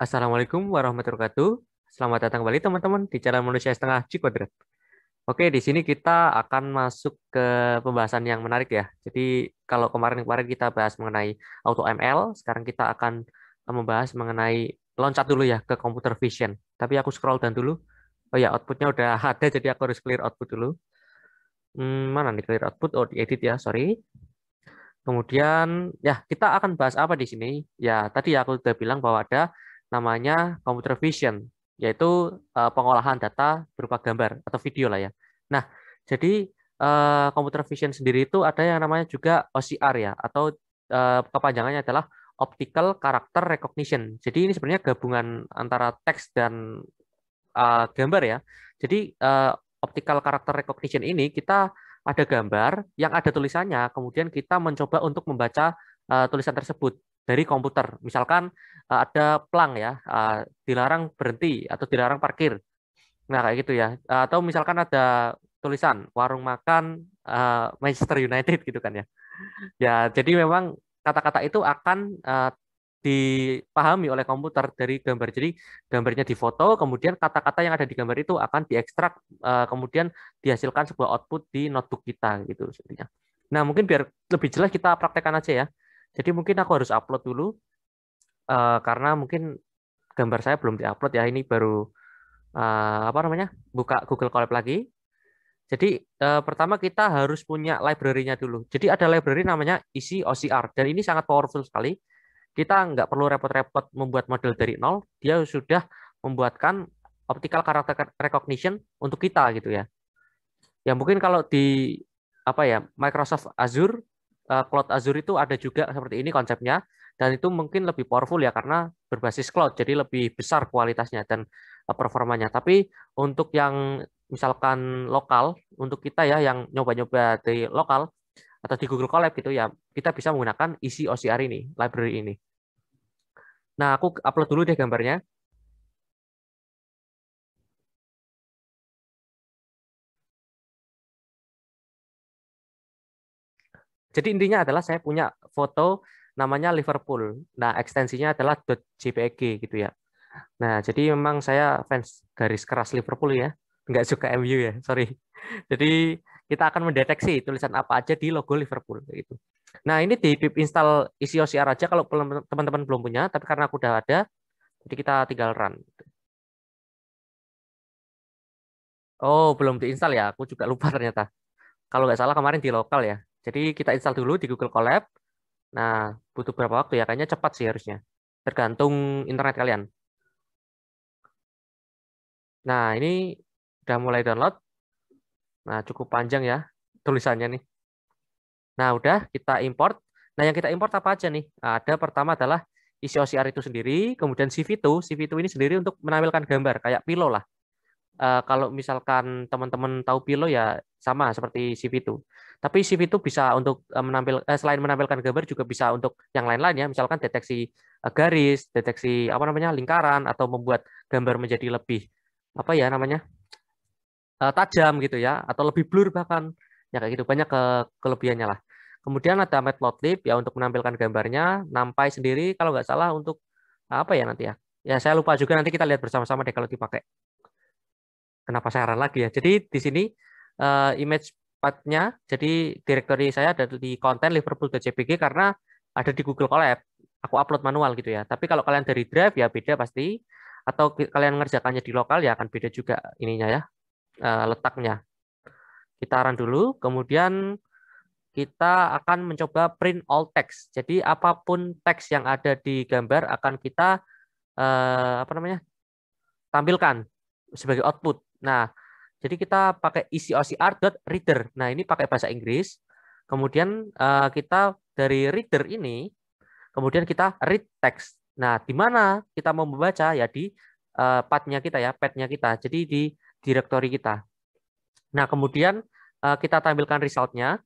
Assalamualaikum warahmatullahi wabarakatuh. Selamat datang kembali teman-teman di channel Manusia Setengah G Kuadrat. Oke, di sini kita akan masuk ke pembahasan yang menarik ya. Jadi kalau kemarin-kemarin kita bahas mengenai Auto ML, sekarang kita akan membahas mengenai loncat dulu ya ke computer vision. Tapi aku scroll down dulu. Oh ya, outputnya udah ada, jadi aku harus clear output dulu. Mana nih clear output? Oh, diedit ya, sorry. Kemudian ya kita akan bahas apa di sini? Ya tadi ya aku sudah bilang bahwa ada namanya computer vision, yaitu pengolahan data berupa gambar atau video lah ya. Nah, jadi computer vision sendiri itu ada yang namanya juga OCR ya, atau kepanjangannya adalah Optical Character Recognition. Jadi ini sebenarnya gabungan antara teks dan gambar ya. Jadi optical character recognition ini kita ada gambar yang ada tulisannya, kemudian kita mencoba untuk membaca tulisan tersebut dari komputer. Misalkan ada plang ya, dilarang berhenti atau dilarang parkir. Nah, kayak gitu ya. Atau misalkan ada tulisan warung makan Manchester United gitu kan ya. Ya, jadi memang kata-kata itu akan dipahami oleh komputer dari gambar. Jadi gambarnya difoto, kemudian kata-kata yang ada di gambar itu akan diekstrak, kemudian dihasilkan sebuah output di notebook kita gitu sepertinya. Nah, mungkin biar lebih jelas kita praktekkan aja ya. Jadi mungkin aku harus upload dulu karena mungkin gambar saya belum diupload ya. Ini baru apa namanya? Buka Google Colab lagi. Jadi pertama kita harus punya library-nya dulu. Jadi ada library namanya isi OCR dan ini sangat powerful sekali. Kita nggak perlu repot-repot membuat model dari nol, dia sudah membuatkan optical character recognition untuk kita gitu ya. Ya mungkin kalau di apa ya Microsoft Azure, Cloud Azure itu ada juga seperti ini konsepnya dan itu mungkin lebih powerful ya karena berbasis cloud jadi lebih besar kualitasnya dan performanya. Tapi untuk yang misalkan lokal, untuk kita ya yang nyoba-nyoba di lokal atau di Google Colab gitu ya, kita bisa menggunakan isi OCR ini, library ini. Nah, aku upload dulu deh gambarnya. Jadi intinya adalah saya punya foto namanya Liverpool. Nah, ekstensinya adalah .jpeg gitu ya. Nah, jadi memang saya fans garis keras Liverpool ya. Nggak suka MU ya, sorry. Jadi kita akan mendeteksi tulisan apa aja di logo Liverpool gitu. Nah, ini di pip install isi OCR aja kalau teman-teman belum punya, tapi karena aku udah ada, jadi kita tinggal run. Oh, belum diinstal ya. Aku juga lupa ternyata. Kalau nggak salah kemarin di lokal ya. Jadi kita install dulu di Google Colab. Nah, butuh berapa waktu ya? Kayaknya cepat sih harusnya. Tergantung internet kalian. Nah, ini udah mulai download. Nah, cukup panjang ya tulisannya nih. Nah, udah kita import. Nah, yang kita import apa aja nih? Nah, ada pertama adalah isi OCR itu sendiri, kemudian CV2. CV2 ini sendiri untuk menampilkan gambar, kayak Pilo lah. Kalau misalkan teman-teman tahu Pilo ya sama seperti CV2. Tapi CV2 bisa untuk selain menampilkan gambar juga bisa untuk yang lain-lain ya, misalkan deteksi garis, deteksi apa namanya lingkaran atau membuat gambar menjadi lebih apa ya namanya tajam gitu ya atau lebih blur bahkan ya kayak gitu banyak kelebihannya lah. Kemudian ada Matplotlib ya untuk menampilkan gambarnya, NumPy sendiri kalau nggak salah untuk apa ya nanti ya. Ya saya lupa juga nanti kita lihat bersama-sama deh kalau dipakai. Kenapa saya saran lagi ya? Jadi di sini image path-nya, jadi directory saya ada di konten liverpool.jpg karena ada di Google Colab. Aku upload manual gitu ya. Tapi kalau kalian dari Drive ya beda pasti. Atau kalian ngerjakannya di lokal ya akan beda juga ininya ya, letaknya. Kita run dulu, kemudian kita akan mencoba print all text. Jadi apapun teks yang ada di gambar akan kita apa namanya tampilkan sebagai output. Nah, jadi kita pakai ecocr.reader. Nah, ini pakai bahasa Inggris. Kemudian kita dari reader ini, kemudian kita read text. Nah, di mana kita mau membaca ya di path-nya kita ya, path-nya kita. Jadi di directory kita. Nah, kemudian kita tampilkan result-nya.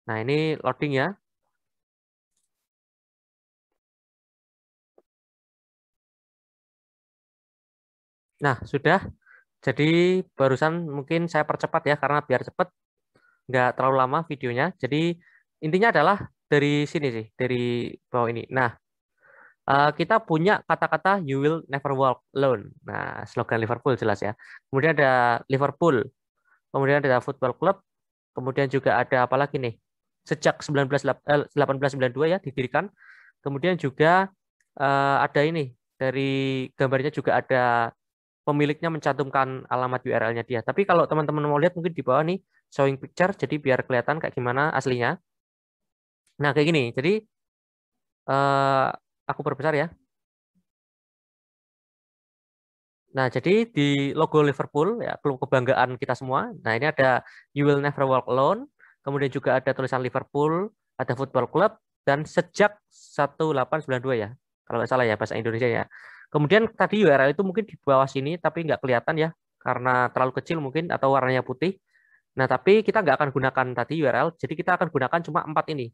Nah, ini loading ya. Nah, sudah. Jadi barusan mungkin saya percepat ya, karena biar cepat, nggak terlalu lama videonya. Jadi intinya adalah dari sini sih, dari bawah ini. Nah, kita punya kata-kata "You will never walk alone". Nah, slogan Liverpool jelas ya. Kemudian ada Liverpool, kemudian ada Football Club, kemudian juga ada apa lagi nih? Sejak 1892 ya didirikan. Kemudian juga ada ini dari gambarnya juga ada pemiliknya mencantumkan alamat URL-nya dia. Tapi kalau teman-teman mau lihat mungkin di bawah nih showing picture, jadi biar kelihatan kayak gimana aslinya. Nah kayak gini. Jadi eh, aku perbesar ya. Nah, jadi di logo Liverpool ya, klub kebanggaan kita semua. Nah, ini ada "You will never walk alone", kemudian juga ada tulisan Liverpool, ada Football Club, dan sejak 1892 ya, kalau nggak salah ya bahasa Indonesia ya. Kemudian tadi URL itu mungkin di bawah sini, tapi nggak kelihatan ya, karena terlalu kecil mungkin atau warnanya putih. Nah, tapi kita nggak akan gunakan tadi URL, jadi kita akan gunakan cuma 4 ini.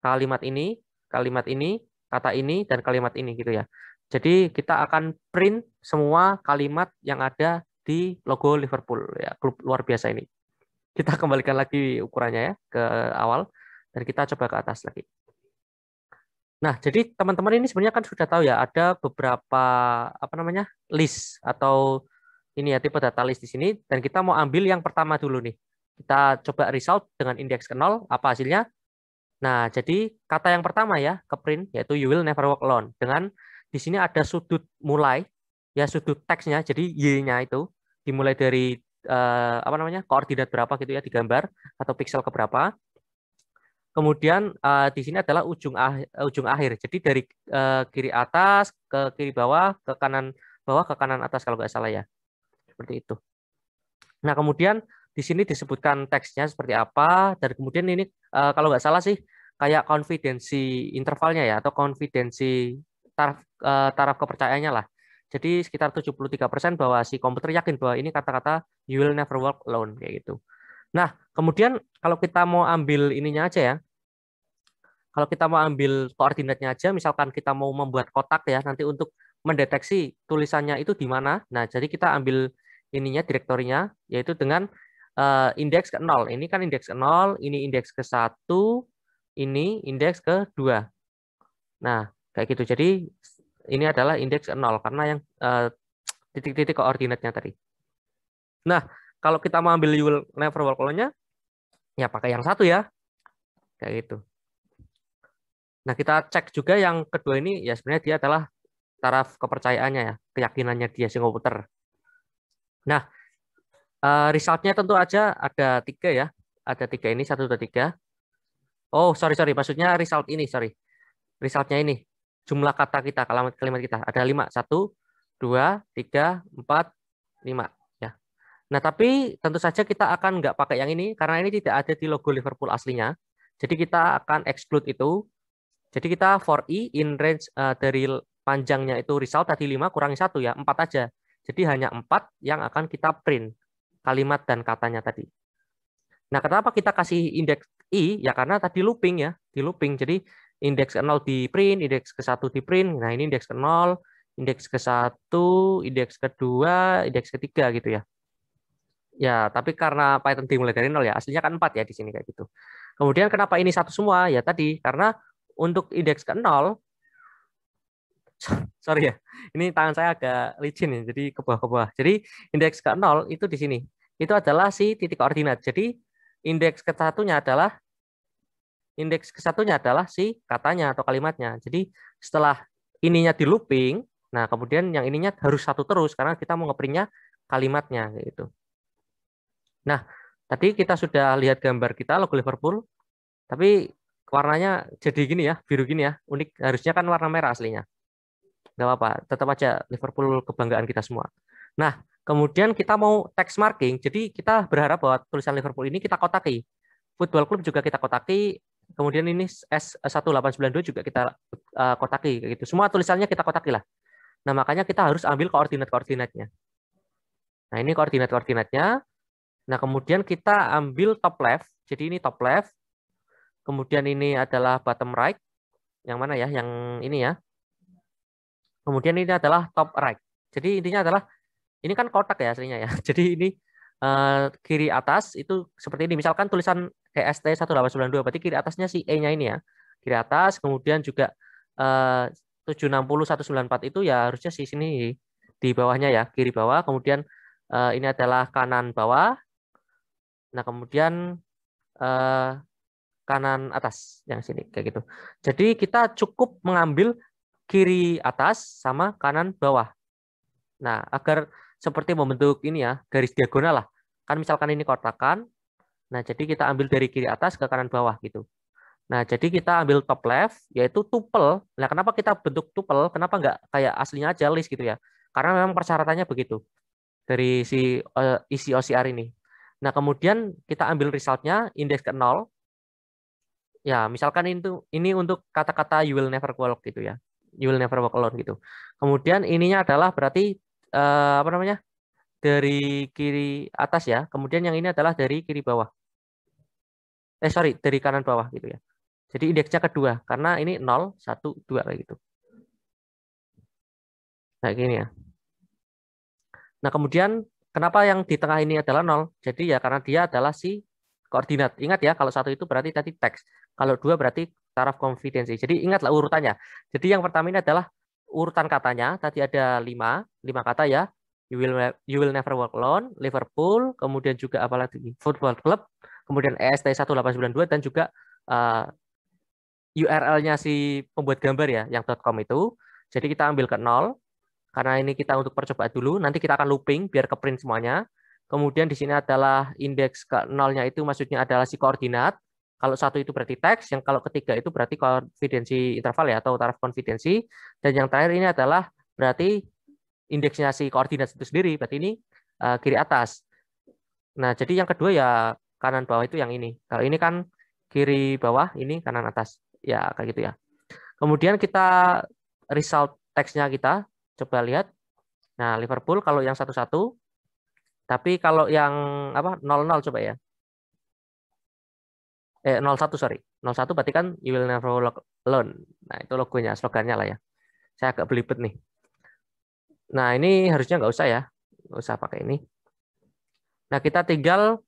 Kalimat ini, kata ini, dan kalimat ini gitu ya. Jadi kita akan print semua kalimat yang ada di logo Liverpool ya, klub luar biasa ini. Kita kembalikan lagi ukurannya ya ke awal dan kita coba ke atas lagi. Nah, jadi teman-teman ini sebenarnya kan sudah tahu ya ada beberapa apa namanya list atau ini ya tipe data list di sini dan kita mau ambil yang pertama dulu nih. Kita coba result dengan indeks ke 0, apa hasilnya? Nah, jadi kata yang pertama ya ke print yaitu "You will never walk alone". Dengan di sini ada sudut mulai ya, sudut teksnya. Jadi Y-nya itu dimulai dari apa namanya? Koordinat berapa gitu ya digambar atau pixel ke berapa. Kemudian di sini adalah ujung akhir. Jadi dari kiri atas ke kiri bawah ke kanan atas kalau nggak salah ya. Seperti itu. Nah, kemudian di sini disebutkan teksnya seperti apa dan kemudian ini kalau nggak salah sih kayak konfidensi intervalnya ya atau konfidensi taraf kepercayaannya lah. Jadi sekitar 73% bahwa si komputer yakin bahwa ini kata-kata "You will never walk alone" kayak gitu. Nah, kemudian kalau kita mau ambil ininya aja ya. Kalau kita mau ambil koordinatnya aja, misalkan kita mau membuat kotak ya nanti untuk mendeteksi tulisannya itu di mana. Nah, jadi kita ambil ininya direktorinya yaitu dengan indeks ke 0. Ini kan indeks ke 0, ini indeks ke 1, ini indeks ke 2. Nah, kayak gitu. Jadi ini adalah indeks ke 0 karena yang titik-titik koordinatnya tadi. Nah, kalau kita mau ambil "You will never walk alone"-nya, ya pakai yang satu ya. Kayak gitu. Nah, kita cek juga yang kedua ini, ya sebenarnya dia adalah taraf kepercayaannya ya, keyakinannya dia si komputer. Nah, resultnya tentu aja ada 3 ya. Ada 3 ini, 1, 2, 3. Oh, sorry. Maksudnya result ini, sorry. Resultnya ini. Jumlah kata kita, kalimat kita. Ada 5. 1, 2, 3, 4, 5. Ya. Nah, tapi tentu saja kita akan nggak pakai yang ini, karena ini tidak ada di logo Liverpool aslinya. Jadi kita akan exclude itu. Jadi kita for i in range dari panjangnya itu result tadi 5 kurangi 1 ya, 4 aja. Jadi hanya 4 yang akan kita print kalimat dan katanya tadi. Nah, kenapa kita kasih indeks i? Ya karena tadi looping ya, di looping. Jadi indeks ke 0 di print, indeks ke 1 di print. Nah, ini indeks ke 0, indeks ke 1, indeks ke 2, indeks ke 3 gitu ya. Ya, tapi karena Python dimulai dari 0 ya, aslinya kan 4 ya di sini kayak gitu. Kemudian kenapa ini satu semua? Ya tadi, karena untuk indeks ke 0, sorry ya, ini tangan saya agak licin ya, jadi ke bawah-ke bawah. Jadi indeks ke 0 itu di sini. Itu adalah si titik koordinat. Jadi indeks ke satunya adalah si katanya atau kalimatnya. Jadi setelah ininya di looping, nah kemudian yang ininya harus satu terus karena kita mau ngeprintnya kalimatnya gitu. Nah, tadi kita sudah lihat gambar kita logo Liverpool, tapi warnanya jadi gini ya, biru gini ya, unik. Harusnya kan warna merah aslinya. Nggak apa-apa, tetap aja Liverpool kebanggaan kita semua. Nah, kemudian kita mau text marking, jadi kita berharap bahwa tulisan Liverpool ini kita kotaki. Football Club juga kita kotaki, kemudian ini S1892 juga kita kotaki, kayak gitu. Semua tulisannya kita kotaki lah. Nah, makanya kita harus ambil koordinat-koordinatnya. Nah, ini koordinat-koordinatnya. Nah, kemudian kita ambil top left. Jadi ini top left. Kemudian ini adalah bottom right. Yang mana ya? Yang ini ya. Kemudian ini adalah top right. Jadi intinya adalah ini kan kotak ya aslinya ya. Jadi ini kiri atas itu seperti ini. Misalkan tulisan EST 1892 berarti kiri atasnya si E-nya ini ya. Kiri atas, kemudian juga 760.194 itu ya harusnya di sini di bawahnya ya, kiri bawah. Kemudian ini adalah kanan bawah. Nah, kemudian kanan atas yang sini kayak gitu. Jadi kita cukup mengambil kiri atas sama kanan bawah. Nah, agar seperti membentuk ini ya, garis diagonal lah. Kan misalkan ini kotakan. Nah, jadi kita ambil dari kiri atas ke kanan bawah gitu. Nah, jadi kita ambil top left, yaitu tuple. Nah, kenapa kita bentuk tuple? Kenapa nggak kayak aslinya aja list gitu ya? Karena memang persyaratannya begitu dari si isi OCR ini. Nah, kemudian kita ambil resultnya, indeks ke 0. Ya, misalkan ini untuk kata-kata you will never walk gitu ya. You will never walk alone gitu. Kemudian ininya adalah berarti apa namanya? Dari kiri atas ya. Kemudian yang ini adalah dari kiri bawah. Sorry, dari kanan bawah gitu ya. Jadi indeksnya kedua, karena ini 0, 1, 2 kayak gitu. Nah, gini ya. Nah, kemudian kenapa yang di tengah ini adalah 0? Jadi ya karena dia adalah si koordinat. Ingat ya, kalau 1 itu berarti tadi teks. Kalau 2 berarti taraf konfidensi. Jadi ingatlah urutannya. Jadi yang pertama ini adalah urutan katanya. Tadi ada 5 kata ya. You will never walk alone, Liverpool, kemudian juga apalagi Football Club, kemudian EST 1892 dan juga URL-nya si pembuat gambar ya, yang .com itu. Jadi kita ambil ke 0, karena ini kita untuk percobaan dulu, nanti kita akan looping biar ke print semuanya. Kemudian di sini adalah indeks ke 0-nya itu maksudnya adalah si koordinat. Kalau 1 itu berarti teks, yang kalau ketiga itu berarti konfidensi interval ya, atau taraf konfidensi. Dan yang terakhir ini adalah berarti indeksnya si koordinat itu sendiri, berarti ini kiri atas. Nah, jadi yang kedua ya kanan bawah itu yang ini. Kalau ini kan kiri bawah, ini kanan atas. Ya, kayak gitu ya. Kemudian kita result teksnya kita coba lihat. Nah, Liverpool kalau yang 1-1, tapi kalau yang apa 0-0 coba ya. 0-1 sorry. 0-1 berarti kan you will never walk alone. Nah, itu logonya, slogannya lah ya. Saya agak belibet nih. Nah, ini harusnya nggak usah ya. Nggak usah pakai ini. Nah, kita tinggal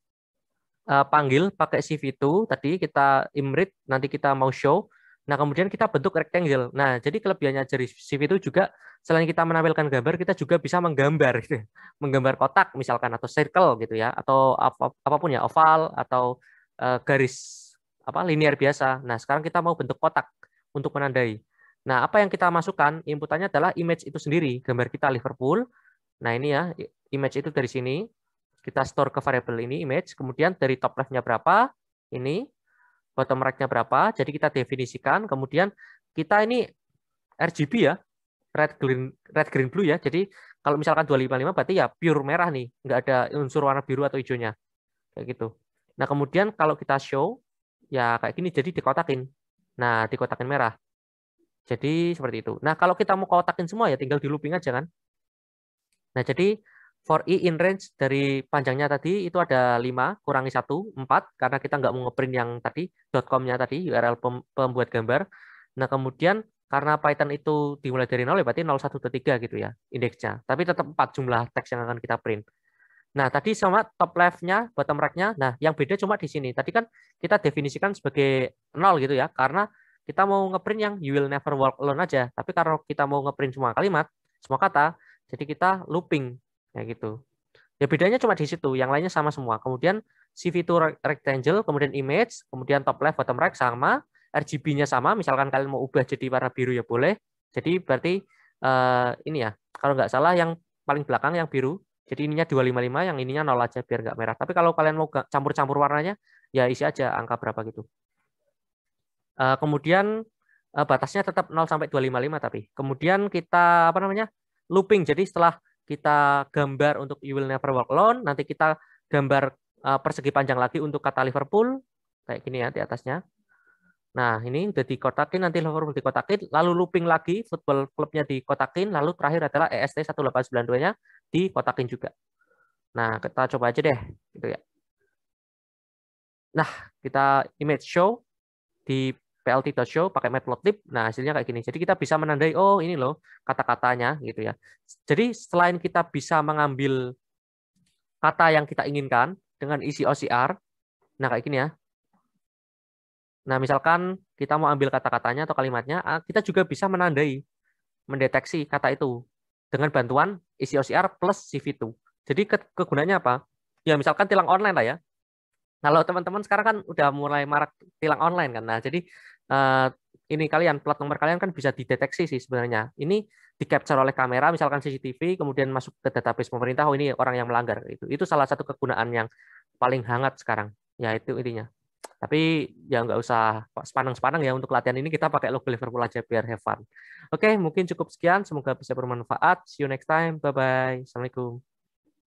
panggil pakai CV2 tadi kita imrit, nanti kita mau show. Nah, kemudian kita bentuk rectangle. Nah, jadi kelebihannya dari CV itu juga selain kita menampilkan gambar, kita juga bisa menggambar gitu. Menggambar kotak misalkan atau circle gitu ya, atau apapun ya, oval atau garis apa linear biasa. Nah, sekarang kita mau bentuk kotak untuk menandai. Nah, apa yang kita masukkan? Inputannya adalah image itu sendiri, gambar kita Liverpool. Nah, ini ya, image itu dari sini. Kita store ke variable ini image, kemudian dari top left-nya berapa, ini bottom right-nya berapa, jadi kita definisikan, kemudian kita ini RGB ya, red green blue ya, jadi kalau misalkan 255 berarti ya pure merah nih, nggak ada unsur warna biru atau hijaunya, kayak gitu. Nah kemudian kalau kita show, ya kayak gini, jadi dikotakin, nah dikotakin merah, jadi seperti itu. Nah kalau kita mau kotakin semua ya tinggal di looping aja kan. Nah jadi for i in range dari panjangnya tadi itu ada 5 kurangi 1, 4 karena kita nggak mau ngeprint yang tadi .com-nya tadi URL pembuat gambar. Nah, kemudian karena Python itu dimulai dari 0 ya berarti 0, 1, 2, 3 gitu ya indeksnya. Tapi tetap 4 jumlah teks yang akan kita print. Nah, tadi sama top left-nya, bottom right-nya. Nah, yang beda cuma di sini. Tadi kan kita definisikan sebagai 0 gitu ya karena kita mau ngeprint yang you will never walk alone aja. Tapi kalau kita mau ngeprint semua kalimat, semua kata, jadi kita looping kayak gitu. Ya bedanya cuma di situ, yang lainnya sama semua. Kemudian CV2 rectangle, kemudian image, kemudian top left, bottom right sama, RGB-nya sama. Misalkan kalian mau ubah jadi warna biru ya boleh. Jadi berarti ini ya, kalau nggak salah yang paling belakang yang biru. Jadi ininya 255, yang ininya 0 aja biar nggak merah. Tapi kalau kalian mau campur-campur warnanya, ya isi aja angka berapa gitu. Kemudian batasnya tetap 0 sampai 255 tapi. Kemudian kita apa namanya? Looping. Jadi setelah kita gambar untuk You Will Never Walk Alone, nanti kita gambar persegi panjang lagi untuk kata Liverpool kayak gini ya di atasnya. Nah, ini udah dikotakin, nanti Liverpool dikotakin, lalu looping lagi, football klubnya dikotakin, lalu terakhir adalah EST 1892-nya dikotakin juga. Nah, kita coba aja deh gitu ya. Nah, kita image show di plt.show pakai matplotlib. Nah, hasilnya kayak gini. Jadi kita bisa menandai, oh ini loh kata-katanya gitu ya. Jadi selain kita bisa mengambil kata yang kita inginkan dengan isi OCR, nah kayak gini ya. Nah, misalkan kita mau ambil kata-katanya atau kalimatnya, kita juga bisa menandai. mendeteksi kata itu dengan bantuan isi OCR plus CV2. Jadi kegunaannya apa? Ya misalkan tilang online lah ya. Kalau teman-teman sekarang kan udah mulai marak tilang online kan. Nah, jadi eh, ini kalian plat nomor kalian kan bisa dideteksi sih sebenarnya. Ini di capture oleh kamera misalkan CCTV kemudian masuk ke database pemerintah, oh ini orang yang melanggar itu. Itu salah satu kegunaan yang paling hangat sekarang. Ya itu intinya. Tapi ya nggak usah sepanang-sepanang ya untuk latihan ini kita pakai logo Liverpool aja biar have fun. Oke, mungkin cukup sekian. Semoga bisa bermanfaat. See you next time. Bye bye. Assalamualaikum.